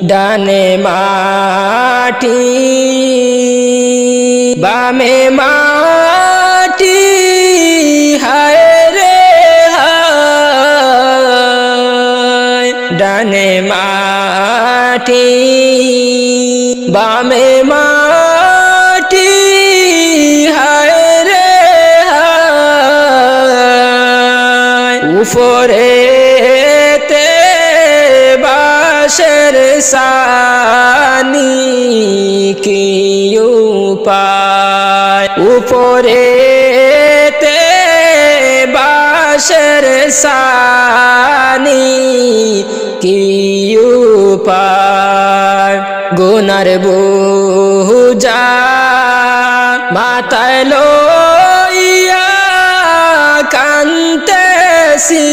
ডানে মাটি বামে মাটি হায় রে হায় ডানে মাটি বামে মাটি হায় রে হায় উপরেতে বাঁশের সানি কি উপায় উপরেতে বাঁশের সানি কি উপায় গুনার বোঝা মাথায় লইয়া কান্দেছি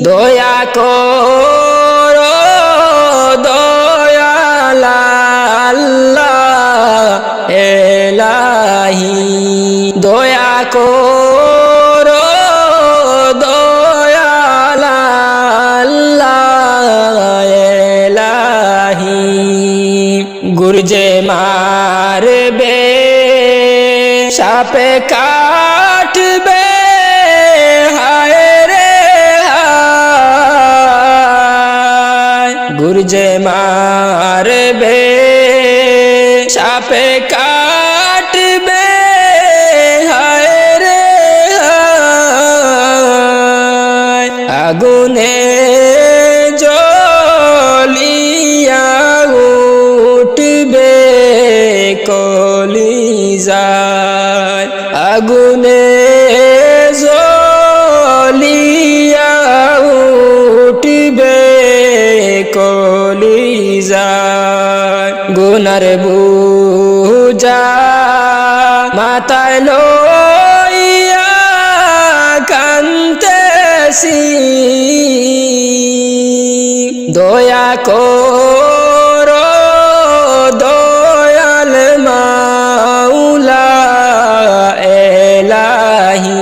দয়া করো দয়াল আল্লাহ এলাহি দয়া করো দয়াল আল্লাহ এলাহি গুরজে মারবে সাপে কাটবে হায় রে হায় গুরজে মারবে সাপে কাটবে হায় রে হায় আগুনে জ্বলিয়া উঠবে কলিজায় আগুনে জ্বলিয়া উঠবে কলিজায় গুনার বোঝা মাথায় লইয়া কান্দেছি দয়া করো দয়াল মাওলা এলাহি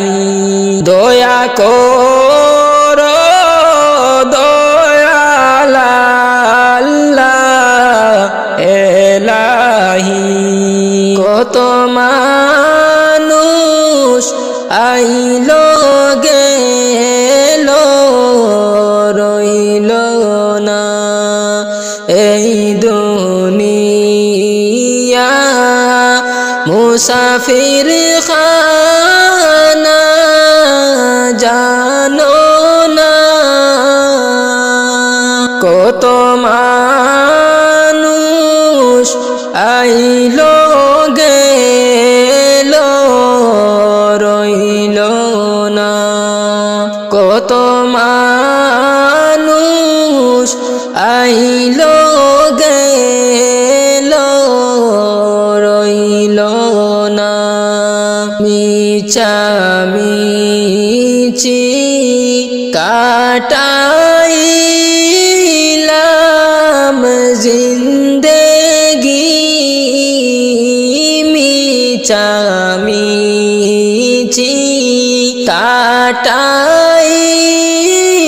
দয়া করো দয়াল আল্লাহ এলাহি কত মানুষ আইলো গেল রইল না এই দুনিয়া মুসাফির খানা জানো না কত মানুষ আইলো গেল রইল না কত মানুষ আইলো গেল রইল না মিছামিছি কাটাইলাম জিন্দেগি মিছামিছি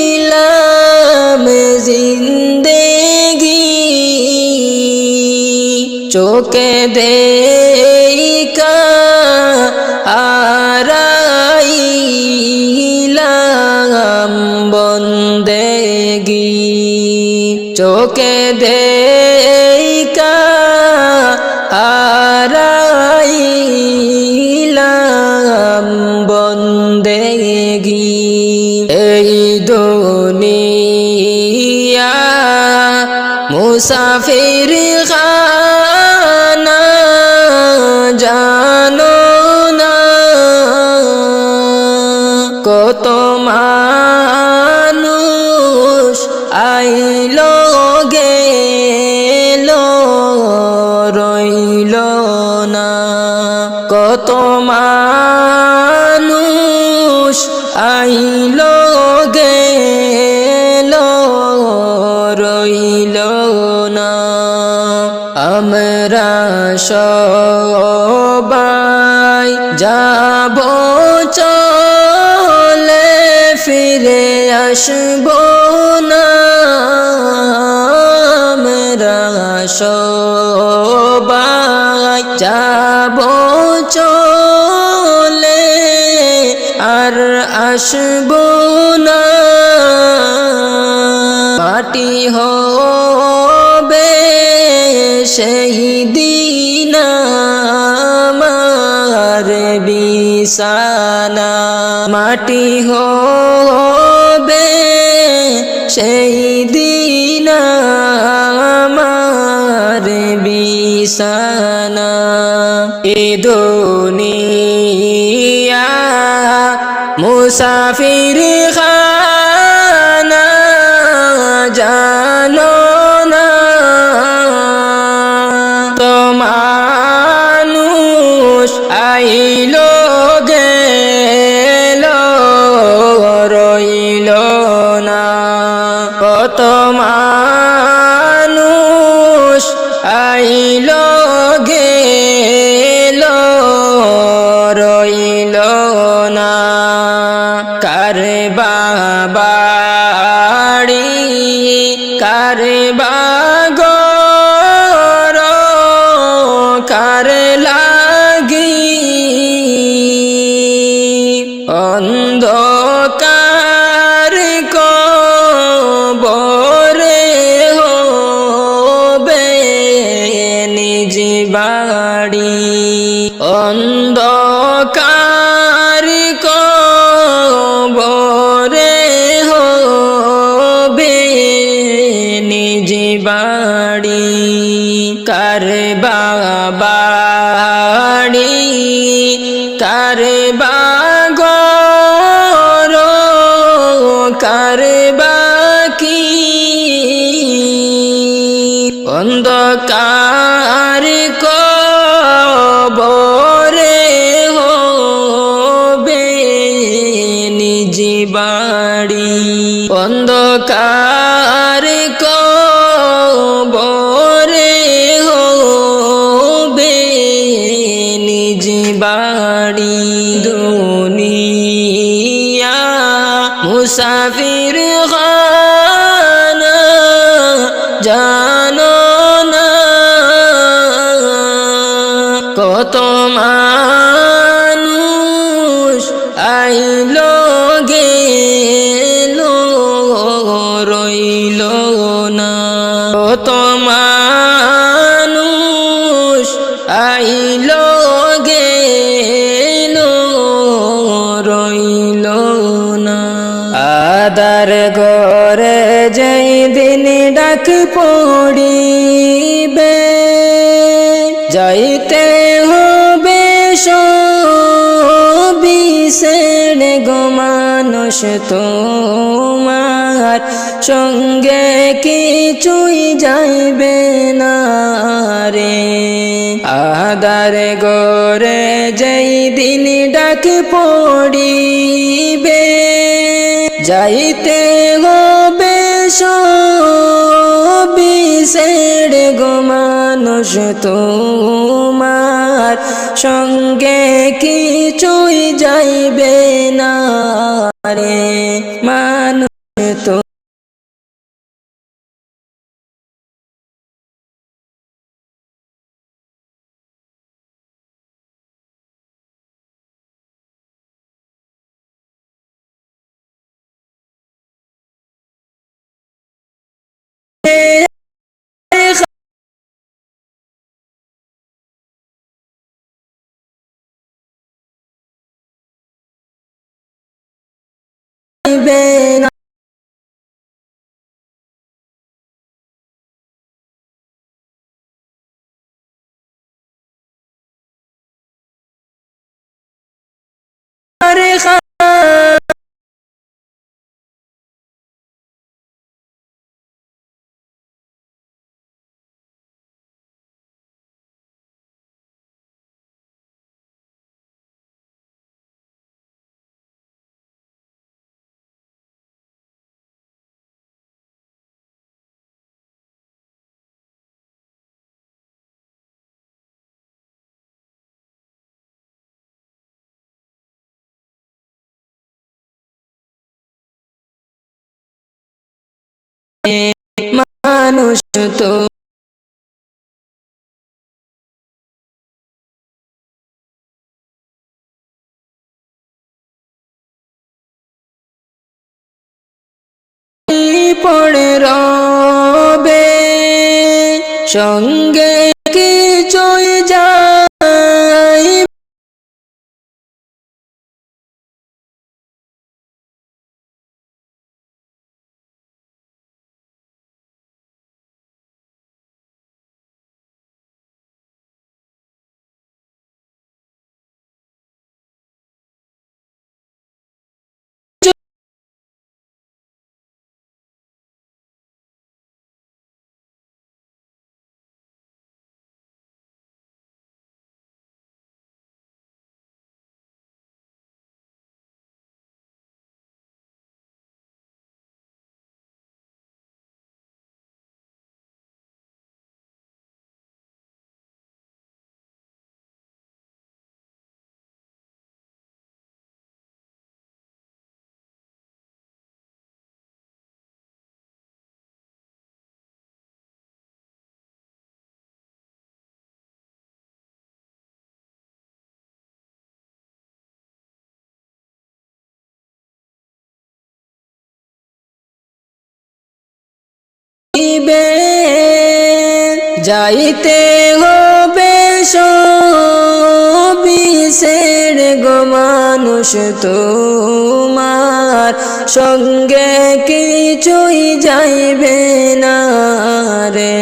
কাটাইলাম জিন্দেগি চোখে দেখা আরাইলাম বন্দেগি চোখে দেখা আরাইলাম বন্দেগি এই দুনিয়া মুসাফির খানা জানো না কত মানুষ আইলো গেল রইল না কত মানুষ আইলো গেল রইল না আমরা সবাই যাব চলে ফিরে আসবো না আসবো না, মাটি হবে সেই দিন আমার বিছানা, মাটি হবে সেই দিন আমার বিছানা। এ দুনিয়া মুসাফির খানা, জানো না তো মানুষ আইলো গেল রইল না, কত মানুষ আইলো গেল রইল না। কার বাড়ি কার ঘর কার লাগি অন্ধকার কবরে হবে নিজ বাড়ি, অন্ধকার কবরে হবে নিজ বাড়ি। কার বাড়ি কার ঘর কার বাকি অন্ধকার কবরে হবে নিজ বাড়ি, অন্ধকার কবরে হবে নিজ বাড়ি। দুনিয়া মুসাফির খানা, জানো না কত মানুষ আইলো গেল রইল না, কত মানুষ আইলো গেল রইল না। আদার ঘরে যেই দিন ডাক পড়িবে, যাইতে হবে সবই ছেড়ে গো মানুষ তোমার সঙ্গে কিছুই যাইবে না রে। আদার ঘরে যেই দিন ডাক পড়িবে, যাইতে হবে সবই ছেড়ে গো মানুষ তোমার সঙ্গে কিছুই যাইবে না রে মানুষ তো যাইবে না রে মানুষ তো সঙ্গে কিছুই যাই দিবে যাইতে হবে সবিষের গো মানুষ তোমার সঙ্গে কিছুই যাইবে না রে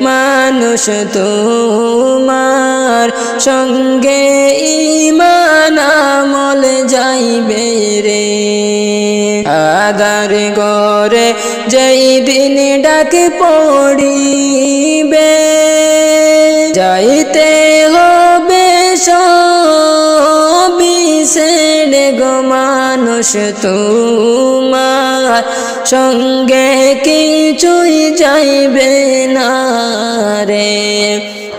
মানুষ তোমার সঙ্গে ঈমান আমল যাইবে রে আদার গরে যেই দিন ডাকে পড়িবে যাইতে হবে সবিষের গো মানুষ তোমার সঙ্গে কিছুই যাইবে না রে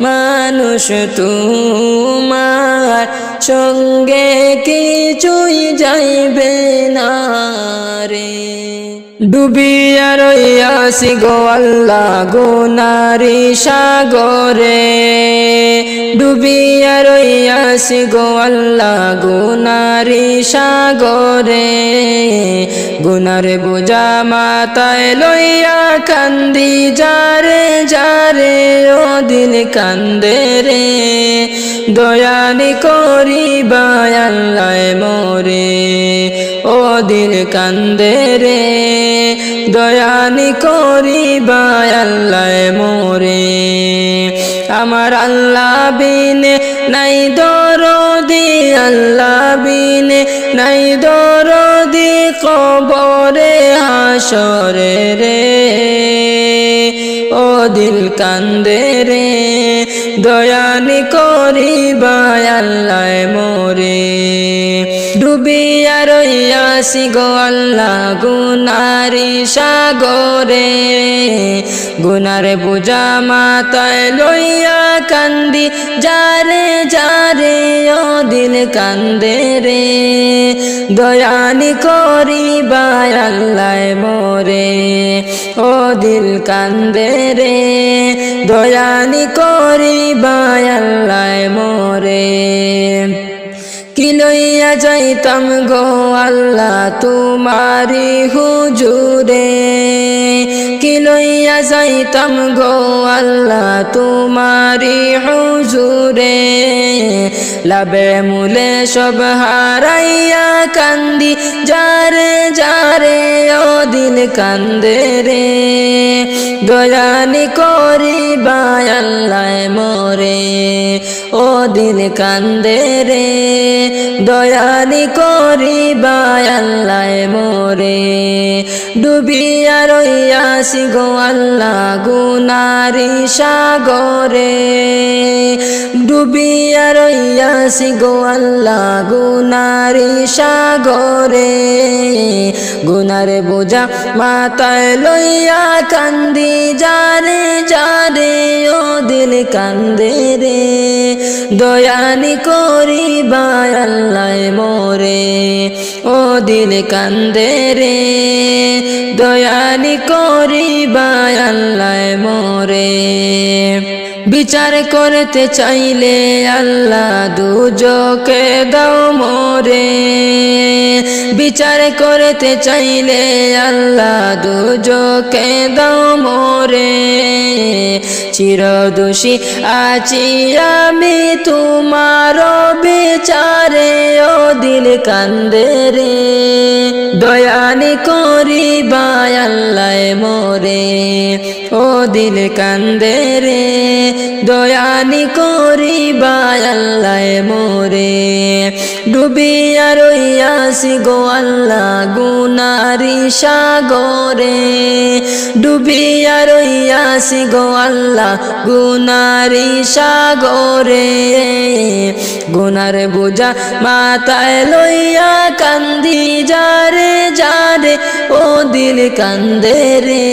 মানুষ তোমার সঙ্গে কিছুই যাইবে না রে ডুবিয়া রইয়াছি গো আল্লাহ গুনারি সাগরে ডুবিয়া রইয়াছি গো আল্লাহ গুনারি সাগরে গুনার বোঝা মাথায় লইয়া কান্দি যারে যারে ও দিল কান্দে রে দয়ানি করিবা আল্লাহ মোরে ও দিল কান্দে রে দয়ানি করিবা আল্লাহ মোরে আমার আল্লাহ বিনে নাই দরদি আল্লাহ বিনে নাই দরদি কবরে হাসরে রে ও দিল কান্দে রে দয়ানি করিবা আল্লাহ মোরে ডুবিয়া রইয়াছি গো আল্লাহ গুনারি সাগরে গুনার বোঝা মাথায় লইয়া কান্দি যারে যারে ও দিল কান্দে রে দয়ানি করিবা আল্লাহ মোরে ও দিল কান্দে রে দয়ানি করিবা আল্লাহ মোরে কি লইয়া যাইতাম গো আল্লাহ তোমারি হুজুরে কি লইয়া যাইতাম গো আল্লাহ তোমারি হুজুরে লাবে মূলে সব হারাইয়া কান্দি যারে যারে ও দিল কান্দে রে দয়ানি করিবা আল্লাহ মোরে ও দিল কান্দে রে দয়ানি করিবা আল্লাহ মোরে ডুবিয়া রইয়াছি গো আল্লাহ গুনারি সাগরে ডুবিয়া রইয়াছি গো আল্লাহ গুনারি সাগরে গুনারে বোঝা মাথায় লইয়া কান্দি যারে যারে ও দিল কান্দে রে দয়ানি করিবা আল্লাহ মোরে ও দিল কান্দে রে দয়ানি করিবা আল্লাহ মোরে বিচার করতে চাইলে আল্লাহ দুজকে দাও মোরে বিচার করতে চাইলে আল্লাহ দুজকে দাও মোরে চিরদোষী আছি আমি তোমার বিচারে ও দিল কান্দে রে দয়ানি করিবা আল্লাহ মোরে ও দিল কান্দে রে দয়ানি করিবা আল্লাহ মোরে ডুবিয়া রইয়াছি গো আল্লাহ গুনারি সাগরে ডুবিয়া রইয়াছি গো আল্লাহ গুনারি সাগরে গুনার বোঝা মাথায় লইয়া কান্দি যারে যারে ও দিল কান্দে রে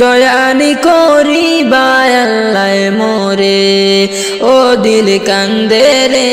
দয়ানি করিবা আল্লাহ মোরে ও দিল কান্দে রে।